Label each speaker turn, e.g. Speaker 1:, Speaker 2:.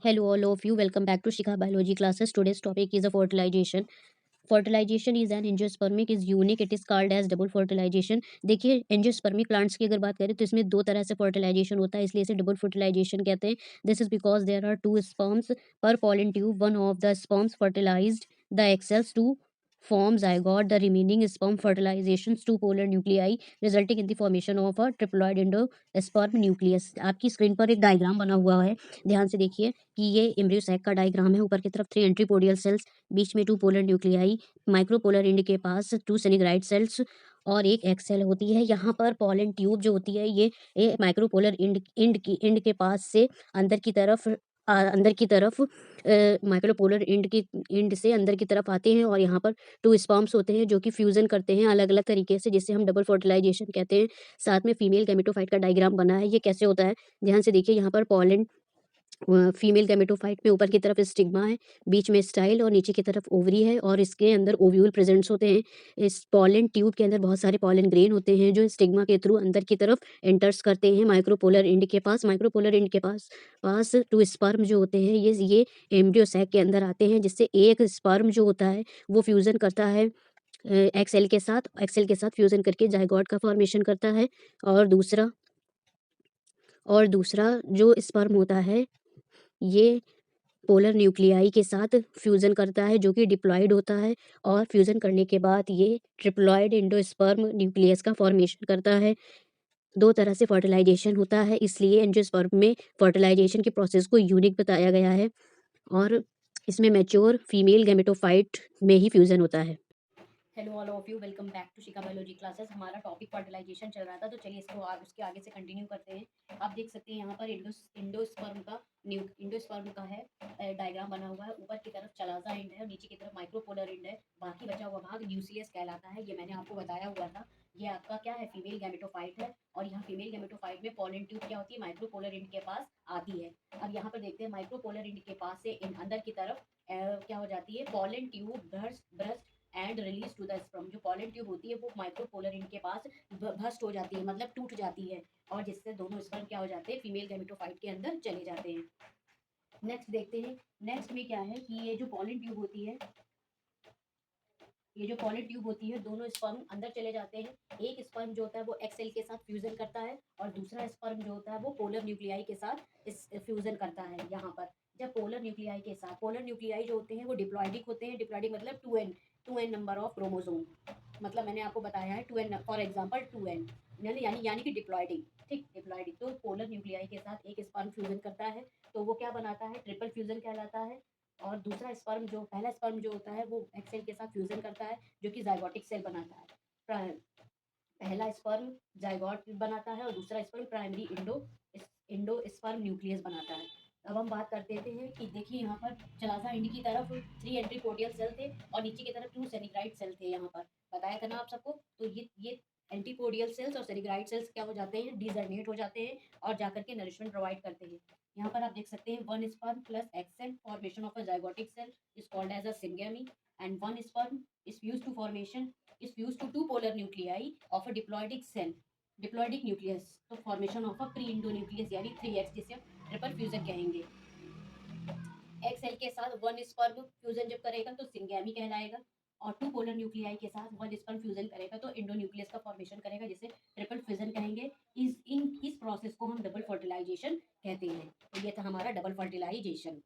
Speaker 1: Hello, all of you. Welcome back to Shikha Biology classes. Today's topic is a fertilization. Fertilization is an angiospermic is unique. It is called as double fertilization. देखिए angiospermic plants की अगर बात करें तो इसमें दो तरह से फर्टिलाइजेशन होता है, इसलिए इसे डबल फर्टिलाइजेशन कहते हैं. This is because there are two sperms पर pollen tube. One of the sperms fertilized the egg cells to form zygote. The remaining sperm fertilizations two polar nuclei resulting in the formation of a triploid endosperm nucleus. आपकी screen पर एक diagram बना हुआ है, ध्यान से देखिए कि ये एम्ब्रियो सैक का डायग्राम है. ऊपर की तरफ 3 एंट्रीपोडियल सेल्स, बीच में 2 पोलर न्यूक्लियाई, माइक्रोपोलर एंड के पास 2 सेनिग्राइड सेल्स और एक एक्स सेल होती है. यहाँ पर पॉलन ट्यूब जो होती है ये माइक्रोपोलर एंड के पास से अंदर की तरफ माइक्रोपोलर एंड से अंदर की तरफ आते हैं और यहाँ पर 2 स्पर्म्स होते हैं जो कि फ्यूजन करते हैं अलग अलग तरीके से, जिससे हम डबल फर्टिलाइजेशन कहते हैं. साथ में फीमेल गैमेटोफाइट का डायग्राम बना है. ये कैसे होता है, ध्यान से देखिए. यहाँ पर पॉलन फीमेल गैमेटोफाइट में ऊपर की तरफ स्टिग्मा है, बीच में स्टाइल और नीचे की तरफ ओवरी है और इसके अंदर ओव्यूल प्रेजेंट्स होते हैं. इस पॉलन ट्यूब के अंदर बहुत सारे पॉलन ग्रेन होते हैं जो स्टिग्मा के थ्रू अंदर की तरफ एंटर्स करते हैं माइक्रोपोलर एंड के पास. माइक्रोपोलर एंड के पास पास 2 स्पर्म जो होते हैं ये एम्ब्रियो सैक के अंदर आते हैं, जिससे एक स्पर्म जो होता है वो फ्यूजन करता है एक्सेल के साथ फ्यूजन करके जाइगोट का फॉर्मेशन करता है. और दूसरा जो स्पर्म होता है ये पोलर न्यूक्लियाई के साथ फ्यूजन करता है जो कि डिप्लॉयड होता है और फ्यूजन करने के बाद ये ट्रिप्लॉयड एंडोस्पर्म न्यूक्लियस का फॉर्मेशन करता है. 2 तरह से फर्टिलाइजेशन होता है, इसलिए एंजियोस्पर्म में फर्टिलाइजेशन के प्रोसेस को यूनिक बताया गया है और इसमें मैच्योर फीमेल गैमेटोफाइट में ही फ्यूजन होता है. Hello all of you, welcome back to Shikha biology classes. हमारा टॉपिक फर्टिलाइजेशन चल रहा था, तो चलिए इसको उसके आगे से कंटिन्यू करते हैं. आप देख सकते हैं यहाँ पर इंडोस्पर्म का है डायग्राम बना हुआ है. ऊपर की तरफ चलाजा एंड है और नीचे की तरफ माइक्रोपोलर एंड है. बाकी बचा हुआ भाग न्यूक्लियस कहलाता है. ये मैंने आपको बताया हुआ था. ये आपका क्या है, फीमेल गैमेटोफाइट है और यहाँ फीमेल गैमेटोफाइट में पॉलन ट्यूब क्या होती है, माइक्रोपोलर एंड के पास आती है. अब यहाँ पर देखते हैं माइक्रोपोलर एंड के पास से अंदर की तरफ क्या हो जाती है, pollen tube burst and release to the sperm. जो पॉलन ट्यूब होती है वो माइक्रोपोलर एंड के पास भस्ट हो जाती है, मतलब टूट जाती है और जिससे दोनों स्पर्म क्या हो जाते हैं, फीमेल गैमेटोफाइट के अंदर चले जाते हैं. नेक्स्ट देखते हैं. नेक्स्ट में क्या है कि ये जो पॉलन ट्यूब होती है दोनों स्पर्म अंदर चले जाते हैं. एक स्पर्म जो होता है वो एक्सेल के साथ फ्यूजन करता है और दूसरा स्पर्म जो होता है वो पोलर न्यूक्लियाई के साथ इस फ्यूजन करता है. यहाँ पर जब पोलर न्यूक्लियाई जो होते हैं वो डिप्लॉइडिक होते हैं. डिप्लॉइडिक मतलब 2n नंबर ऑफ क्रोमोसोम. मतलब मैंने आपको बताया है 2n, फॉर एग्जांपल 2n यानी कि डिप्लॉइडिक. ठीक, डिप्लॉइडिक. तो पोलर न्यूक्लियाई के साथ एक स्पर्म फ्यूजन करता है तो वो क्या बनाता है, ट्रिपल फ्यूजन कहलाता है. और दूसरा स्पर्म जो पहला स्पर्म जो होता है वो एक्सेल के साथ फ्यूजन करता है जो कि जाइगोटिक सेल बनाता है. पहला स्पर्म जाइगोट बनाता है और दूसरा sperm primary Indo sperm nucleus बनाता है. अब हम बात करते हैं कि देखिए यहाँ पर चलाजा इंड की तरफ 3 एंट्रीपोडियल सेल थे और नीचे की तरफ 2 सेनिग्राइड सेल थे. यहाँ पर बताया था ना आप सबको. तो ये एंटीपोडियल सेल्स और सेनिग्राइड सेल्स क्या हो जाते हैं, डिजर्मिनेट हो जाते हैं और जाकर के नरिशमेंट प्रोवाइड करते हैं. यहाँ पर आप देख सकते हैं one sperm plus egg cell formation of a zygotic cell is called as a syngamy and one sperm is fused to two polar nuclei of a diploidic nucleus. तो formation of a pre endonuclease यानी 3x, जिसे हम triple fusion कहेंगे. एक cell के साथ one sperm fusion जब करेगा तो सिंगेमी कहलाएगा और 2 पोलर न्यूक्लियाई के साथ वन स्पर्म फ्यूजन करेगा तो इंडोन्यूक्लियस का फॉर्मेशन करेगा, जिसे ट्रिपल फ्यूजन कहेंगे. इस प्रोसेस को हम डबल फर्टिलाइजेशन कहते हैं. तो ये था हमारा डबल फर्टिलाइजेशन.